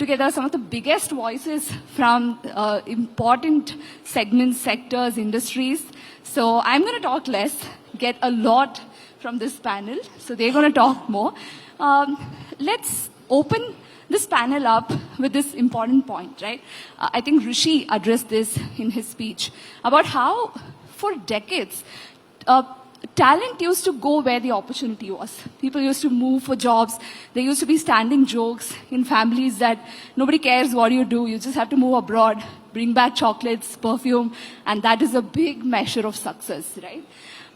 together some of the biggest voices from important segments, sectors, industries. So I'm going to talk less, get a lot from this panel. So they're going to talk more. Let's open this panel up with this important point, right? I think Rishi addressed this in his speech about how for decades, talent used to go where the opportunity was. People used to move for jobs. There used to be standing jokes in families that nobody cares what you do. You just have to move abroad, bring back chocolates, perfume, and that is a big measure of success, right?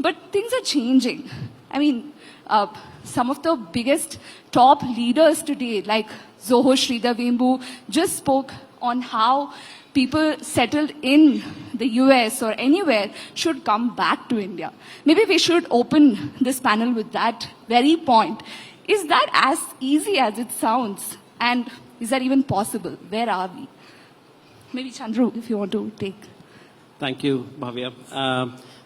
But things are changing. I mean, some of the biggest top leaders today, like Zoho Sridhar Vembu, just spoke on how people settled in the US or anywhere should come back to India. Maybe we should open this panel with that very point. Is that as easy as it sounds? And is that even possible? Where are we? Maybe Chandru, if you want to take. Thank you, Bhavya.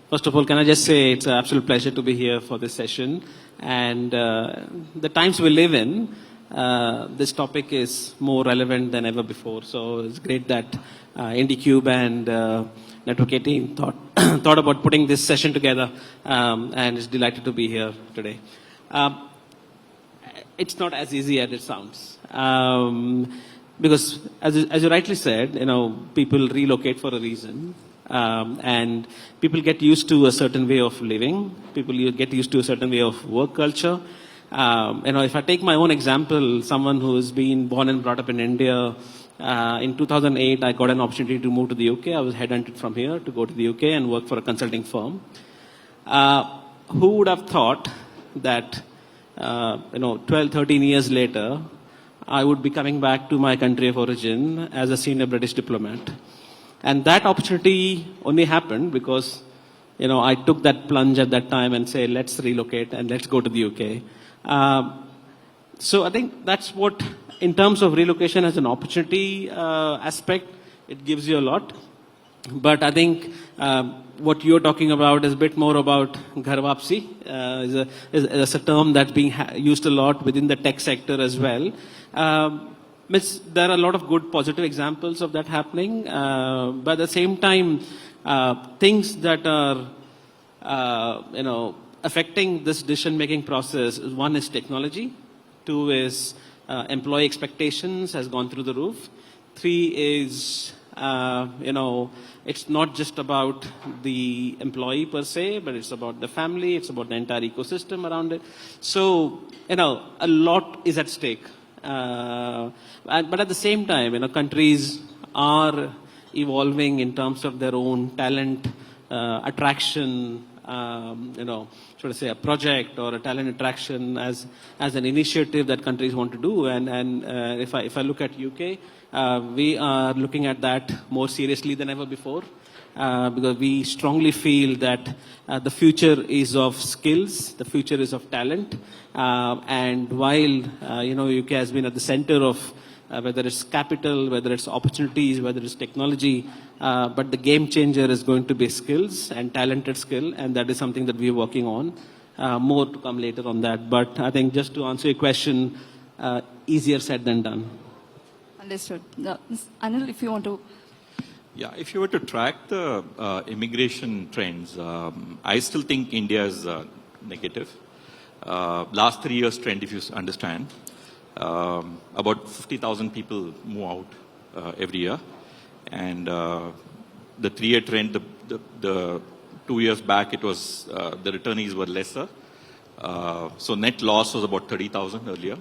First of all, can I just say it's an absolute pleasure to be here for this session. And the times we live in, this topic is more relevant than ever before. So it's great that IndyCube and Network 18 thought about putting this session together, and is delighted to be here today. It's not as easy as it sounds. Because as you rightly said, people relocate for a reason. And people get used to a certain way of living. People get used to a certain way of work culture. If I take my own example, someone who has been born and brought up in India, in 2008, I got an opportunity to move to the UK. I was headhunted from here to go to the UK and work for a consulting firm. Who would have thought that, 12, 13 years later, I would be coming back to my country of origin as a senior British diplomat. And that opportunity only happened because, I took that plunge at that time and say, let's relocate and let's go to the UK. So I think that's what, in terms of relocation as an opportunity aspect, it gives you a lot. But I think what you're talking about is a bit more about ghar wapsi. Is a term that's being used a lot within the tech sector as well. There are a lot of good positive examples of that happening, but at the same time, things that are, affecting this decision-making process, one is technology, two is employee expectations has gone through the roof, three is, it's not just about the employee per se, but it's about the family, it's about the entire ecosystem around it. So, a lot is at stake. But at the same time, countries are evolving in terms of their own talent attraction, should I say a project or a talent attraction as an initiative that countries want to do. And if I look at UK, we are looking at that more seriously than ever before. Because we strongly feel that the future is of skills, the future is of talent, and while UK has been at the center of whether it's capital, whether it's opportunities, whether it's technology, but the game changer is going to be skills and talented skill, and that is something that we're working on. More to come later on that, but I think just to answer your question, easier said than done. Understood. Anil, if you want to. Yeah, if you were to track the immigration trends, I still think India is negative. Last 3 years trend, if you understand, about 50,000 people move out every year. And the 3-year trend, the 2 years back, it was the returnees were lesser. So net loss was about 30,000 earlier.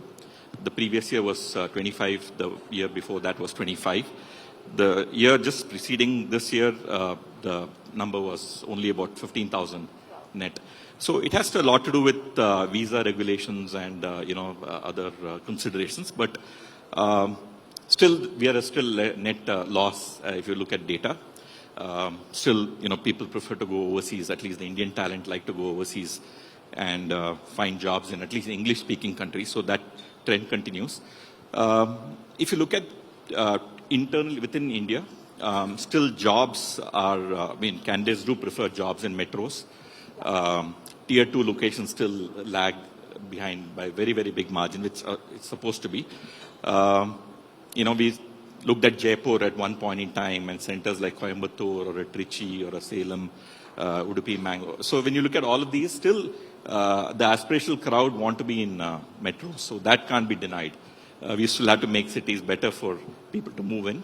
The previous year was 25. The year before that was 25. The year just preceding this year, the number was only about 15,000 net. So it has a lot to do with visa regulations and other considerations. But still, we are still net loss if you look at data. Still, people prefer to go overseas. At least the Indian talent like to go overseas and find jobs in at least English-speaking countries. So that trend continues. If you look at internally within India, still jobs are, candidates do prefer jobs in metros. Tier 2 locations still lag behind by very, very big margin, which it's supposed to be. we looked at Jaipur at one point in time and centers like Coimbatore or a Trichy or a Salem, Udupi, Mangalore. So when you look at all of these, still the aspirational crowd want to be in metros. So that can't be denied. We still have to make cities better for people to move in.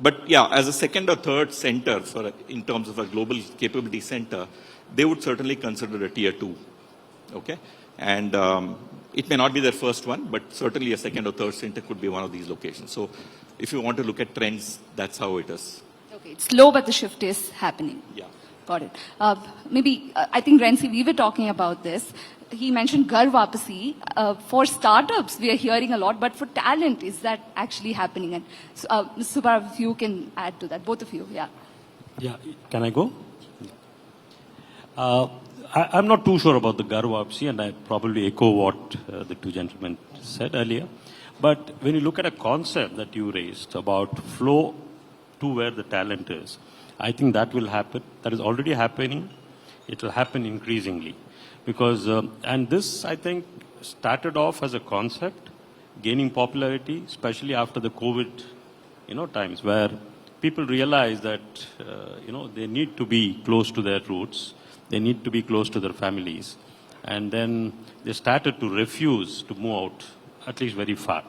But yeah, as a second or third center in terms of a global capability center, they would certainly consider a tier 2. Okay? And it may not be their first one, but certainly a second or third center could be one of these locations. So if you want to look at trends, that's how it is. Okay, it's slow, but the shift is happening. Yeah. Got it. I think, Renzi, we were talking about this. He mentioned Ghar Wapasi. For startups, we are hearing a lot, but for talent, is that actually happening? And Mr. Subhav, if you can add to that, both of you, yeah. Yeah, can I go? I'm not too sure about the Ghar Wapsi, and I probably echo what the two gentlemen said earlier. But when you look at a concept that you raised about flow to where the talent is, I think that will happen. That is already happening. It will happen increasingly. Because, and this, I think, started off as a concept, gaining popularity, especially after the COVID, times where people realize that, they need to be close to their roots. They need to be close to their families. And then they started to refuse to move out, at least very far.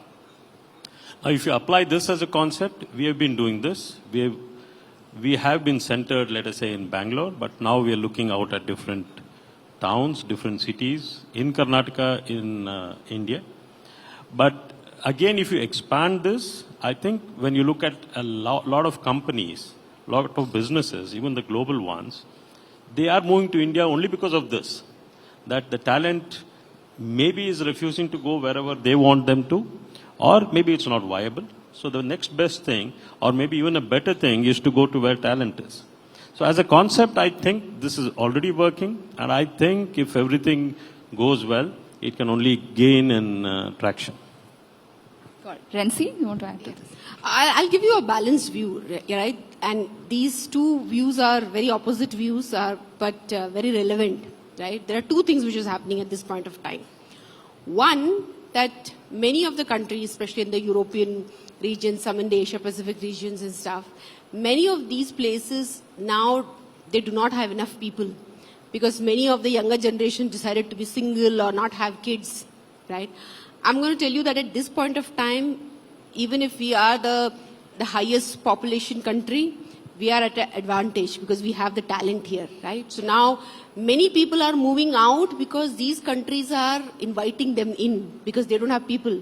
Now, if you apply this as a concept, we have been doing this. We have been centered, let us say, in Bangalore, but now we are looking out at different towns, different cities, in Karnataka, in India. But again, if you expand this, I think when you look at a lot of companies, a lot of businesses, even the global ones, they are moving to India only because of this, that the talent maybe is refusing to go wherever they want them to, or maybe it's not viable. So the next best thing, or maybe even a better thing, is to go to where talent is. So as a concept, I think this is already working, and I think if everything goes well, it can only gain in traction. Got it. Renzi, you want to add to this? I'll give you a balanced view, right? And these two views are very opposite views, but very relevant, right? There are two things which is happening at this point of time. One, that many of the countries, especially in the European region, some in the Asia-Pacific regions and stuff, many of these places now, they do not have enough people because many of the younger generation decided to be single or not have kids, right? I'm going to tell you that at this point of time, even if we are the highest population country, we are at an advantage because we have the talent here, right? So now many people are moving out because these countries are inviting them in because they don't have people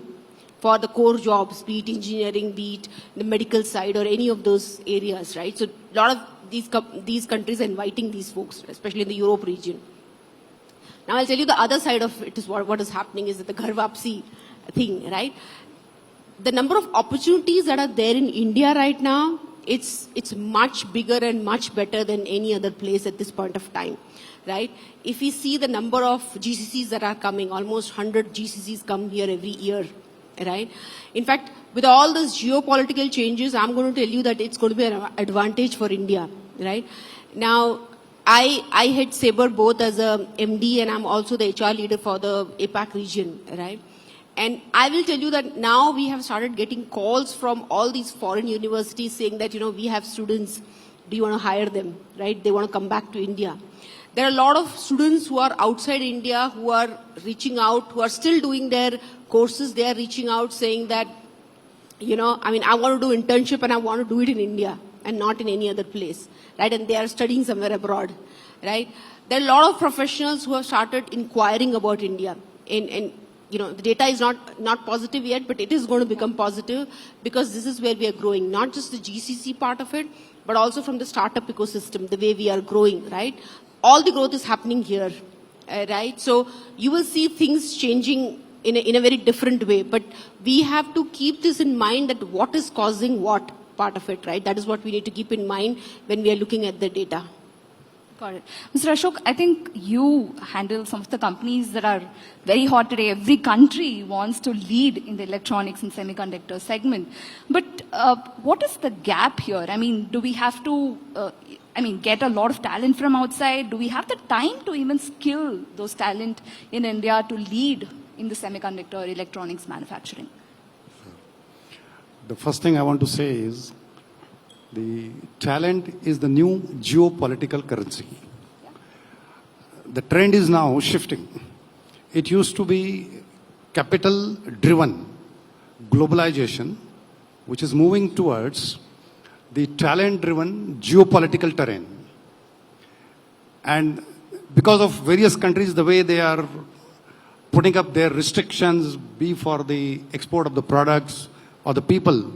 for the core jobs, be it engineering, be it the medical side or any of those areas, right? So a lot of these countries are inviting these folks, especially in the Europe region. Now I'll tell you the other side of it is what is happening is that the Ghar Wapsi thing, right? The number of opportunities that are there in India right now, it's much bigger and much better than any other place at this point of time, right? If we see the number of GCCs that are coming, almost 100 GCCs come here every year, right? In fact, with all those geopolitical changes, I'm going to tell you that it's going to be an advantage for India, right? Now, I head Sabre both as a MD and I'm also the HR leader for the APAC region, right? And I will tell you that now we have started getting calls from all these foreign universities saying that, we have students, do you want to hire them, right? They want to come back to India. There are a lot of students who are outside India who are reaching out, who are still doing their courses. They are reaching out saying that, I want to do internship and I want to do it in India and not in any other place, right? And they are studying somewhere abroad, right? There are a lot of professionals who have started inquiring about India. And the data is not positive yet, but it is going to become positive because this is where we are growing, not just the GCC part of it, but also from the startup ecosystem, the way we are growing, right? All the growth is happening here, right? So you will see things changing in a very different way, but we have to keep this in mind that what is causing what part of it, right? That is what we need to keep in mind when we are looking at the data. Got it. Mr. Ashok, I think you handle some of the companies that are very hot today. Every country wants to lead in the electronics and semiconductor segment. But what is the gap here? I mean, do we have to, get a lot of talent from outside? Do we have the time to even skill those talent in India to lead in the semiconductor electronics manufacturing? the first thing I want to say is the talent is the new geopolitical currency. The trend is now shifting. It used to be capital-driven globalization, which is moving towards the talent-driven geopolitical terrain. And because of various countries, the way they are putting up their restrictions, be for the export of the products or the people,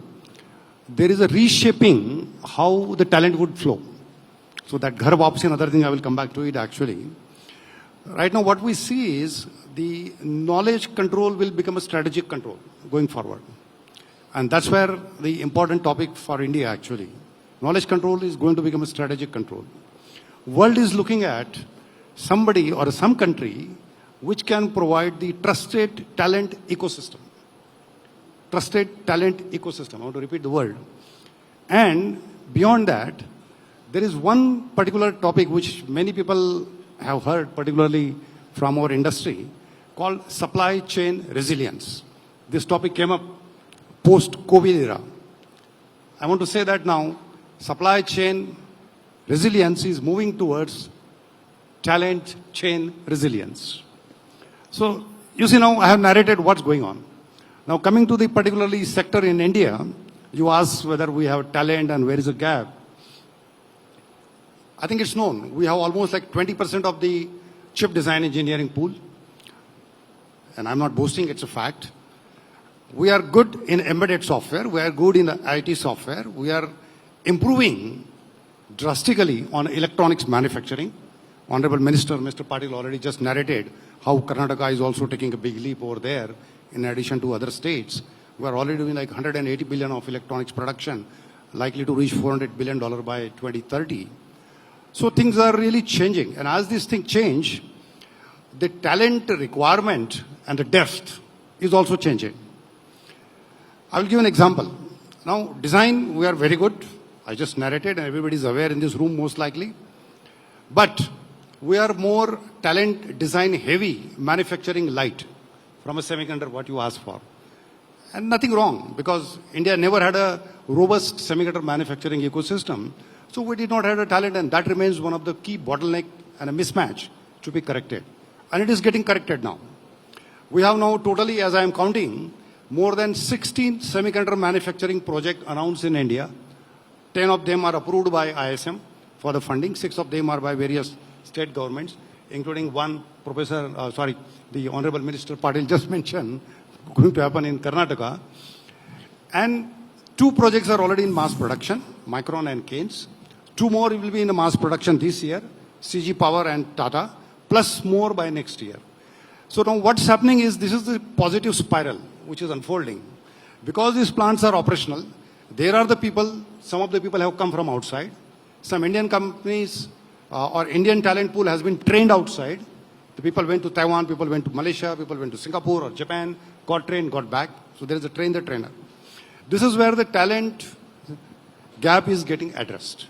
there is a reshaping how the talent would flow. So that ghar wapsi and other thing, I will come back to it actually. Right now what we see is the knowledge control will become a strategic control going forward. And that's where the important topic for India actually. Knowledge control is going to become a strategic control. World is looking at somebody or some country which can provide the trusted talent ecosystem. Trusted talent ecosystem. I want to repeat the word. And beyond that, there is one particular topic which many people have heard, particularly from our industry, called supply chain resilience. This topic came up post-COVID era. I want to say that now, supply chain resilience is moving towards talent chain resilience. So, you see now, I have narrated what's going on. Now, coming to the particularly sector in India, you ask whether we have talent and where is the gap. I think it's known. We have almost like 20% of the chip design engineering pool. And I'm not boasting, it's a fact. We are good in embedded software. We are good in IT software. We are improving drastically on electronics manufacturing. Honorable Minister, Mr. Patil already just narrated how Karnataka is also taking a big leap over there in addition to other states. We are already doing like 180 billion of electronics production, likely to reach $400 billion by 2030. So things are really changing. And as these things change, the talent requirement and the depth is also changing. I will give an example. Now, design, we are very good. I just narrated and everybody is aware in this room most likely. But we are more talent design heavy, manufacturing light from a semiconductor, what you asked for. And nothing wrong, because India never had a robust semiconductor manufacturing ecosystem. So we did not have a talent, and that remains one of the key bottleneck and a mismatch to be corrected. And it is getting corrected now. We have now totally, as I am counting, more than 16 semiconductor manufacturing projects announced in India. 10 of them are approved by ISM for the funding. 6 of them are by various state governments, including one the Honorable Minister Patil just mentioned, going to happen in Karnataka. And 2 projects are already in mass production, Micron and Keynes. 2 more will be in the mass production this year, CG Power and Tata, plus more by next year. So now what's happening is this is the positive spiral which is unfolding. Because these plants are operational, there are the people, some of the people have come from outside. Some Indian companies or Indian talent pool has been trained outside. The people went to Taiwan, people went to Malaysia, people went to Singapore or Japan, got trained, got back. So there is a train the trainer. This is where the talent gap is getting addressed.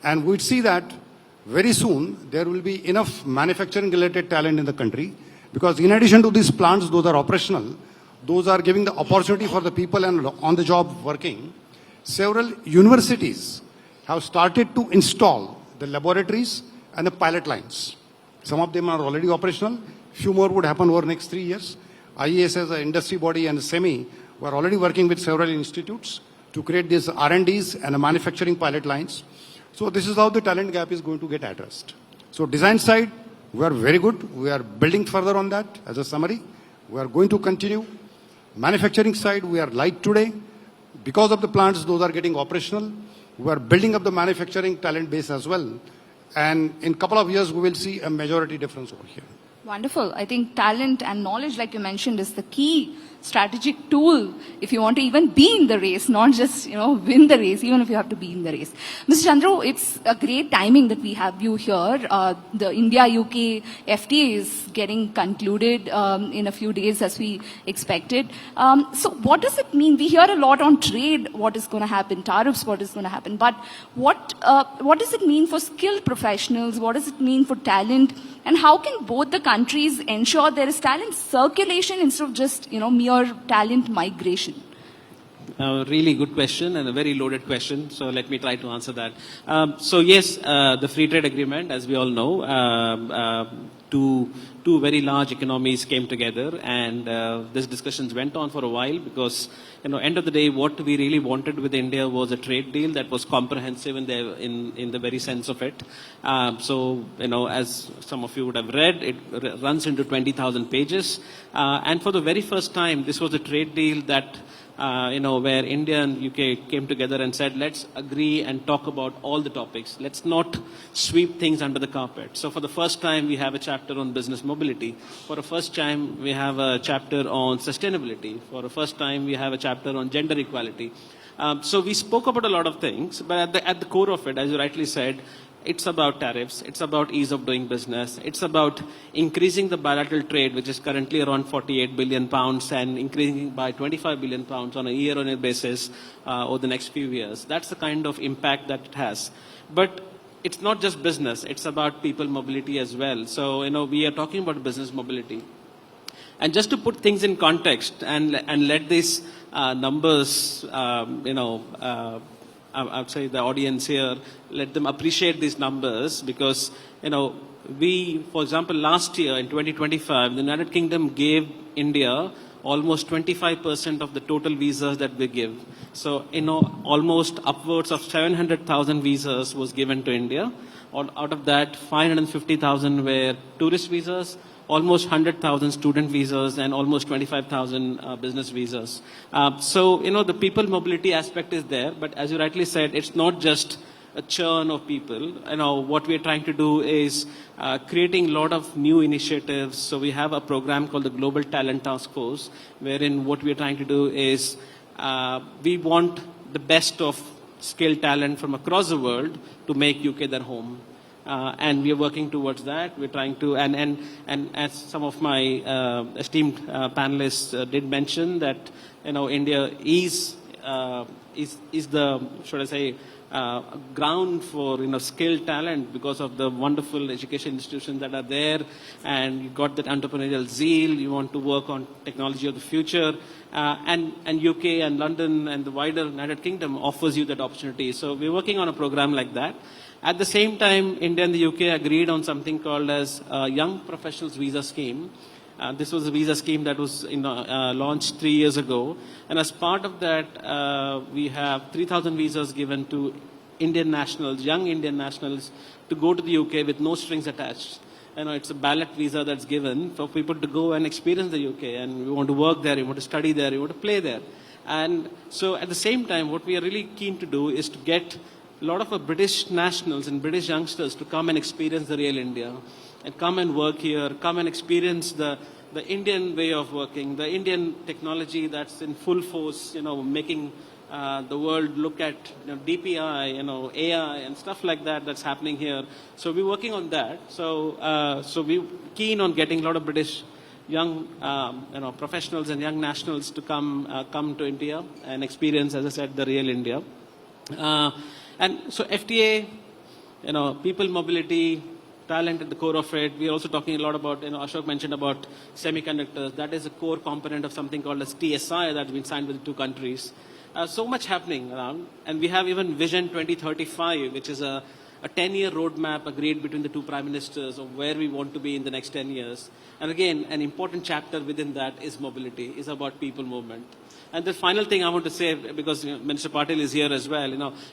And we'd see that very soon there will be enough manufacturing related talent in the country, because in addition to these plants, those are operational, those are giving the opportunity for the people and on the job working. Several universities have started to install the laboratories and the pilot lines. Some of them are already operational. Few more would happen over the next 3 years. IESA as an industry body and SEMI were already working with several institutes to create these R&Ds and manufacturing pilot lines. So this is how the talent gap is going to get addressed. So design side, we are very good. We are building further on that as a summary. We are going to continue. Manufacturing side, we are light today. Because of the plants, those are getting operational. We are building up the manufacturing talent base as well. And in a couple of years, we will see a majority difference over here. Wonderful. I think talent and knowledge, like you mentioned, is the key strategic tool if you want to even be in the race, not just, win the race, even if you have to be in the race. Mr. Chandru, it's a great timing that we have you here. The India-UK FTA is getting concluded in a few days as we expected. So what does it mean? We hear a lot on trade, what is going to happen, tariffs, what is going to happen. But what does it mean for skilled professionals? What does it mean for talent? And how can both the countries ensure there is talent circulation instead of just, mere talent migration? Really good question and a very loaded question. So let me try to answer that. So yes, the free trade agreement, as we all know, two very large economies came together, and these discussions went on for a while because, end of the day, what we really wanted with India was a trade deal that was comprehensive in the very sense of it. So, as some of you would have read, it runs into 20,000 pages. And for the very first time, this was a trade deal that where India and UK came together and said, let's agree and talk about all the topics. Let's not sweep things under the carpet. So for the first time, we have a chapter on business mobility. For the first time, we have a chapter on sustainability. For the first time, we have a chapter on gender equality. So we spoke about a lot of things, but at the core of it, as you rightly said, it's about tariffs, it's about ease of doing business, it's about increasing the bilateral trade, which is currently around 48 billion pounds, and increasing by 25 billion pounds on a year-on-year basis over the next few years. That's the kind of impact that it has. But it's not just business, it's about people mobility as well. So, we are talking about business mobility. And just to put things in context and let these numbers, I would say the audience here, let them appreciate these numbers because, we, for example, last year in 2025, the United Kingdom gave India almost 25% of the total visas that we give. So, almost upwards of 700,000 visas was given to India. Out of that, 550,000 were tourist visas, almost 100,000 student visas, and almost 25,000 business visas. So, the people mobility aspect is there, but as you rightly said, it's not just a churn of people. What we're trying to do is creating a lot of new initiatives. So we have a program called the Global Talent Task Force, wherein what we're trying to do is we want the best of skilled talent from across the world to make UK their home. And we are working towards that. We're trying to, and as some of my esteemed panelists did mention that, India is the, should I say, ground for, skilled talent because of the wonderful education institutions that are there, and you got that entrepreneurial zeal. You want to work on technology of the future, and UK and London and the wider United Kingdom offers you that opportunity. So we're working on a program like that. At the same time, India and the UK agreed on something called as Young Professionals Visa Scheme. This was a visa scheme that was launched 3 years ago. And as part of that, we have 3,000 visas given to Indian nationals, young Indian nationals, to go to the UK with no strings attached. It's a ballot visa that's given for people to go and experience the UK. And we want to work there, you want to study there, you want to play there. And so at the same time, what we are really keen to do is to get a lot of British nationals and British youngsters to come and experience the real India and come and work here, come and experience the Indian way of working, the Indian technology that's in full force, making the world look at DPI, AI and stuff like that that's happening here. So we're working on that. So we're keen on getting a lot of British young professionals and young nationals to come to India and experience, as I said, the real India. And so FTA, people mobility, talent at the core of it. We're also talking a lot about, Ashok mentioned about semiconductors. That is a core component of something called as TSI that's been signed with the two countries. So much happening around. And we have even Vision 2035, which is a 10-year roadmap agreed between the two prime ministers of where we want to be in the next 10 years. And again, an important chapter within that is mobility, is about people movement. And the final thing I want to say, because Minister Patil is here as well,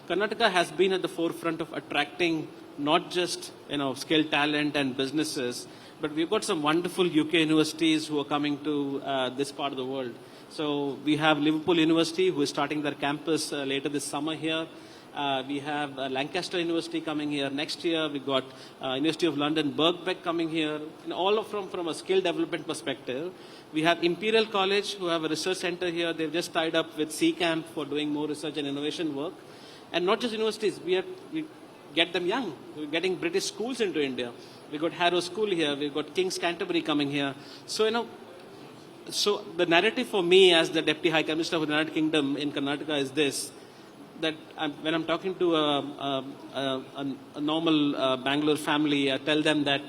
Karnataka has been at the forefront of attracting not just, skilled talent and businesses, but we've got some wonderful UK universities who are coming to this part of the world. So we have Liverpool University, who is starting their campus later this summer here. We have Lancaster University coming here next year. We've got University of London, Birkbeck coming here. And all of from a skill development perspective. We have Imperial College, who have a research center here. They've just tied up with C-Camp for doing more research and innovation work. And not just universities, we get them young. We're getting British schools into India. We've got Harrow School here. We've got King's Canterbury coming here. So, so the narrative for me as the Deputy High Commissioner of the United Kingdom in Karnataka is this, that when I'm talking to a normal Bangalore family, I tell them that,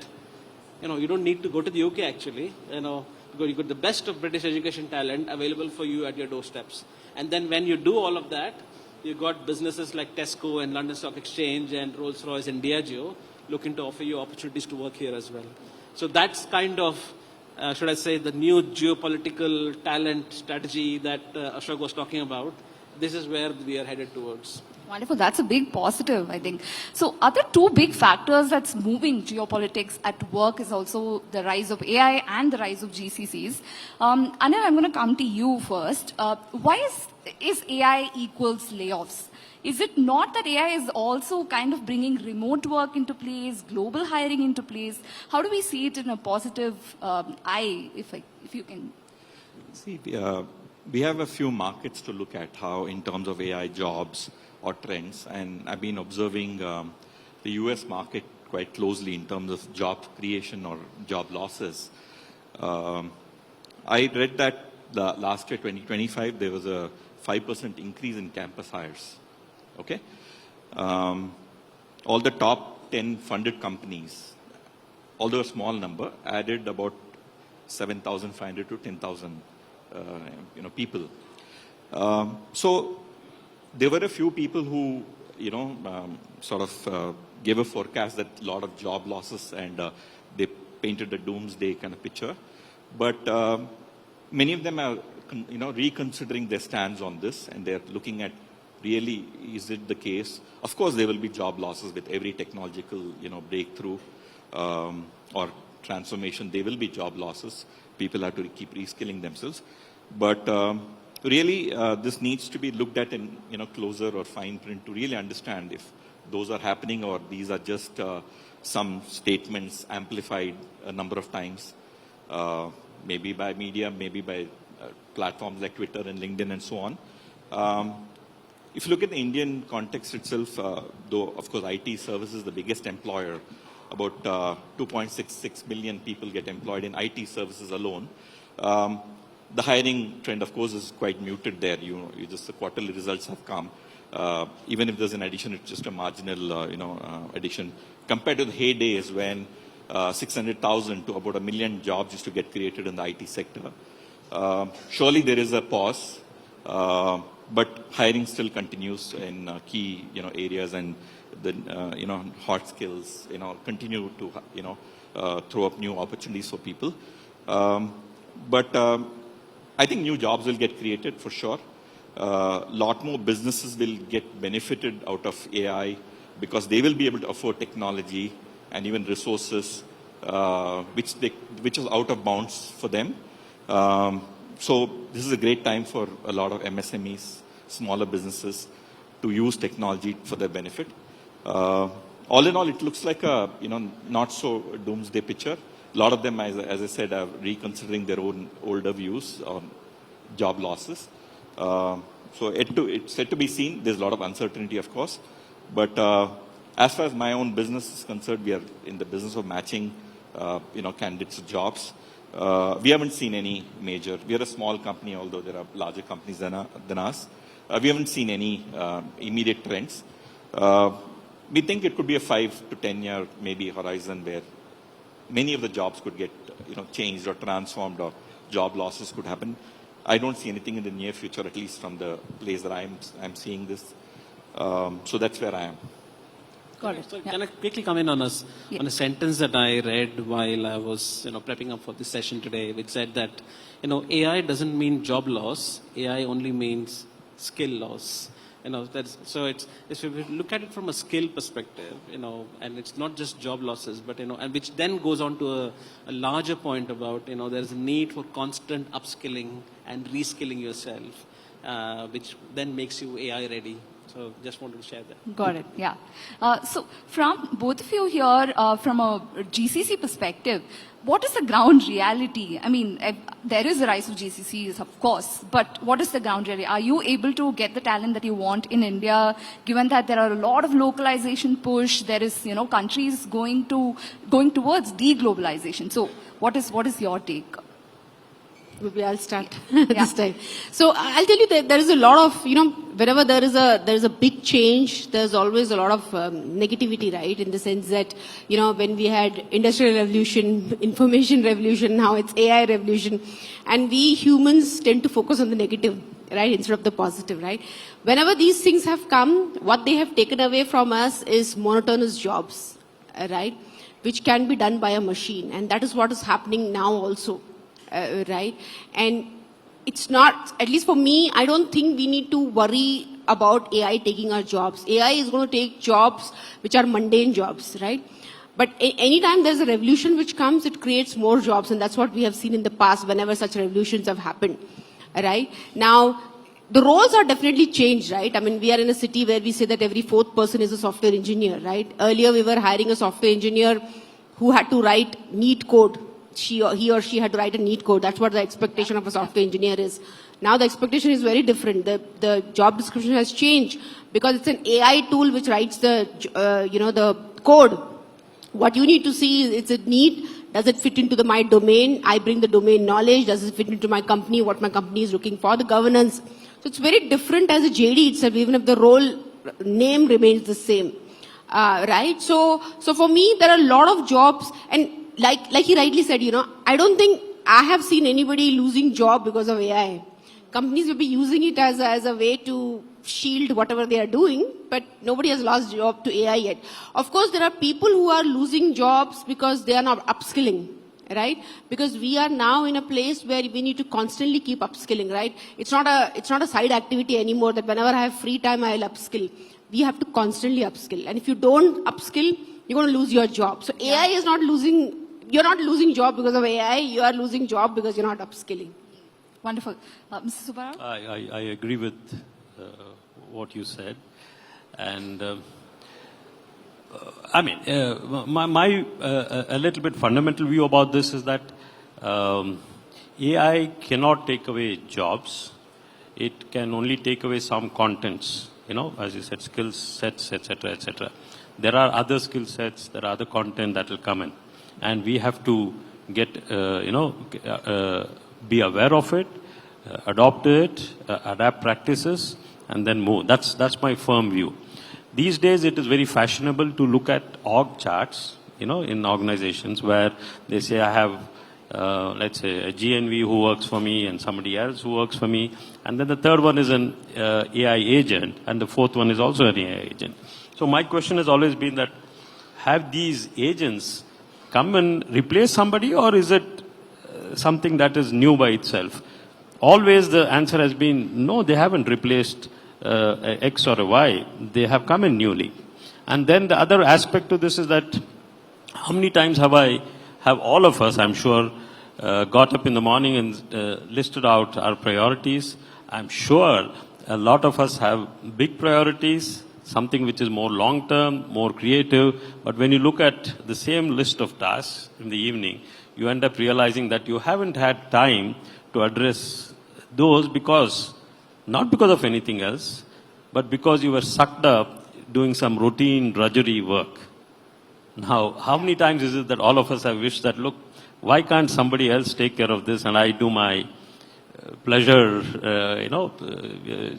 you don't need to go to the UK actually, you got the best of British education talent available for you at your doorsteps. And then when you do all of that, you've got businesses like Tesco and London Stock Exchange and Rolls-Royce and Diageo looking to offer you opportunities to work here as well. So that's kind of, should I say, the new geopolitical talent strategy that Ashok was talking about. This is where we are headed towards. Wonderful. That's a big positive, I think. So other two big factors that's moving geopolitics at work is also the rise of AI and the rise of GCCs. Anil, I'm going to come to you first. Why is AI equals layoffs? Is it not that AI is also kind of bringing remote work into place, global hiring into place? How do we see it in a positive eye, if you can? See, we have a few markets to look at how in terms of AI jobs or trends, and I've been observing the US market quite closely in terms of job creation or job losses. I read that last year, 2025, there was a 5% increase in campus hires. Okay? All the top 10 funded companies, although a small number, added about 7,500 to 10,000 people. So there were a few people who, gave a forecast that a lot of job losses, and they painted a doomsday kind of picture. But many of them are, reconsidering their stance on this, and they're looking at really, is it the case? Of course, there will be job losses with every technological, breakthrough or transformation. There will be job losses. People have to keep reskilling themselves. But really, this needs to be looked at in closer or fine print to really understand if those are happening or these are just some statements amplified a number of times, maybe by media, maybe by platforms like Twitter and LinkedIn and so on. If you look at the Indian context itself, though of course IT services is the biggest employer, about 2.66 million people get employed in IT services alone. The hiring trend, of course, is quite muted there. Just the quarterly results have come. Even if there's an addition, it's just a marginal, addition. Compared to the heydays when 600,000 to about 1 million jobs used to get created in the IT sector. Surely there is a pause, but hiring still continues in key, areas, and the, hot skills, continue to, throw up new opportunities for people. But I think new jobs will get created for sure. Lot more businesses will get benefited out of AI because they will be able to afford technology and even resources which is out of bounds for them. So this is a great time for a lot of MSMEs, smaller businesses, to use technology for their benefit. All in all, it looks like a not so doomsday picture. A lot of them, as I said, are reconsidering their own older views on job losses. So it's yet to be seen. There's a lot of uncertainty, of course. But as far as my own business is concerned, we are in the business of matching, candidates to jobs. We haven't seen any major. We are a small company, although there are larger companies than us. We haven't seen any immediate trends. We think it could be a 5 to 10 year maybe horizon where many of the jobs could get changed or transformed, or job losses could happen. I don't see anything in the near future, at least from the place that I'm seeing this. So that's where I am. Got it. So can I quickly come in on a sentence that I read while I was prepping up for this session today, which said that AI doesn't mean job loss. AI only means skill loss. So if we look at it from a skill perspective, and it's not just job losses, but and which then goes on to a larger point about there's a need for constant upskilling and reskilling yourself, which then makes you AI ready. So just wanted to share that. Got it. Yeah. So from both of you here, from a GCC perspective, what is the ground reality? I mean, there is a rise of GCCs, of course, but what is the ground reality? Are you able to get the talent that you want in India, given that there are a lot of localization push? There is, countries going towards deglobalization. So what is your take? Maybe I'll start this time. So I'll tell you that there is a lot of, whenever there is a big change, there's always a lot of negativity, right? In the sense that, when we had industrial revolution, information revolution, now it's AI revolution, and we humans tend to focus on the negative. right, instead of the positive, right? Whenever these things have come, what they have taken away from us is monotonous jobs, right, which can be done by a machine. And that is what is happening now also, right? And it's not, at least for me, I don't think we need to worry about AI taking our jobs. AI is going to take jobs which are mundane jobs, right? But anytime there's a revolution which comes, it creates more jobs. And that's what we have seen in the past whenever such revolutions have happened, right? Now, the roles are definitely changed, right? I mean, we are in a city where we say that every fourth person is a software engineer, right? Earlier, we were hiring a software engineer who had to write neat code. He or she had to write a neat code. That's what the expectation of a software engineer is. Now the expectation is very different. The job description has changed because it's an AI tool which writes the, the code. What you need to see is it neat? Does it fit into my domain? I bring the domain knowledge. Does it fit into my company? What my company is looking for? The governance. So it's very different as a JD itself, even if the role name remains the same. Right? So for me, there are a lot of jobs, and like he rightly said, I don't think I have seen anybody losing job because of AI. Companies will be using it as a way to shield whatever they are doing, but nobody has lost job to AI yet. Of course, there are people who are losing jobs because they are not upskilling, right? Because we are now in a place where we need to constantly keep upskilling, right? It's not a side activity anymore that whenever I have free time, I'll upskill. We have to constantly upskill. And if you don't upskill, you're going to lose your job. So AI is not losing, you're not losing job because of AI, you are losing job because you're not upskilling. Wonderful. Mr. Subbarao? I agree with what you said. And I mean, my a little bit fundamental view about this is that AI cannot take away jobs. It can only take away some contents, as you said, skill sets, etc., etc. There are other skill sets, there are other content that will come in. And we have to get, be aware of it, adopt it, adapt practices, and then move. That's my firm view. These days, it is very fashionable to look at org charts, in organizations where they say, I have, let's say, a GNV who works for me and somebody else who works for me. And then the third one is an AI agent, and the fourth one is also an AI agent. So my question has always been that, have these agents come and replace somebody, or is it something that is new by itself? Always the answer has been, no, they haven't replaced a X or a Y. They have come in newly. And then the other aspect to this is that, how many times have all of us, I'm sure, got up in the morning and listed out our priorities? I'm sure a lot of us have big priorities, something which is more long-term, more creative. But when you look at the same list of tasks in the evening, you end up realizing that you haven't had time to address those not because of anything else, but because you were sucked up doing some routine drudgery work. Now, how many times is it that all of us have wished that, look, why can't somebody else take care of this and I do my pleasure,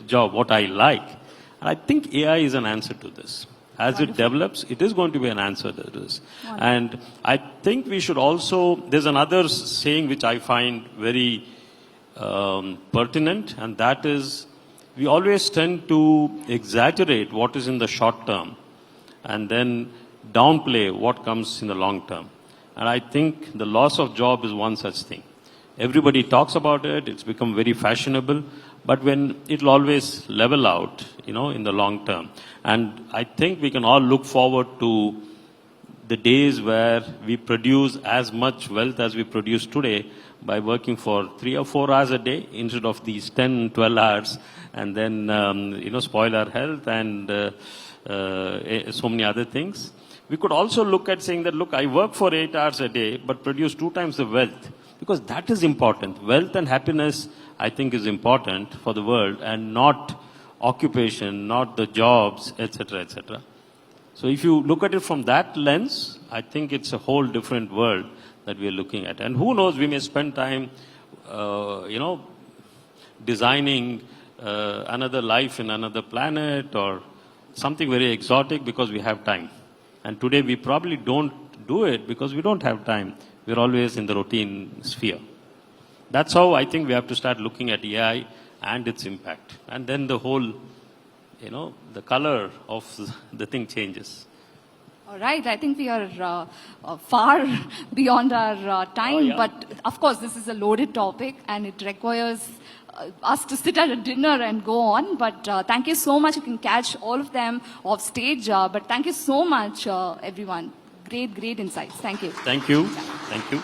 job, what I like? And I think AI is an answer to this. As it develops, it is going to be an answer to this. And I think we should also, there's another saying which I find very pertinent, and that is, we always tend to exaggerate what is in the short term and then downplay what comes in the long term. And I think the loss of job is one such thing. Everybody talks about it, it's become very fashionable, but when it'll always level out, in the long term. And I think we can all look forward to the days where we produce as much wealth as we produce today by working for 3 or 4 hours a day instead of these 10, 12 hours, and then, spoil our health and so many other things. We could also look at saying that, look, I work for 8 hours a day, but produce 2 times the wealth, because that is important. Wealth and happiness, I think, is important for the world, and not occupation, not the jobs, etc., etc. So if you look at it from that lens, I think it's a whole different world that we are looking at. And who knows, we may spend time, designing another life in another planet or something very exotic because we have time. And today we probably don't do it because we don't have time. We're always in the routine sphere. That's how I think we have to start looking at AI and its impact. And then the whole, the color of the thing changes. All right, I think we are far beyond our time, yeah. but of course this is a loaded topic and it requires us to sit at a dinner and go on. But thank you so much. You can catch all of them off stage. But thank you so much, everyone. Great insights. Thank you. Thank you. Thank you.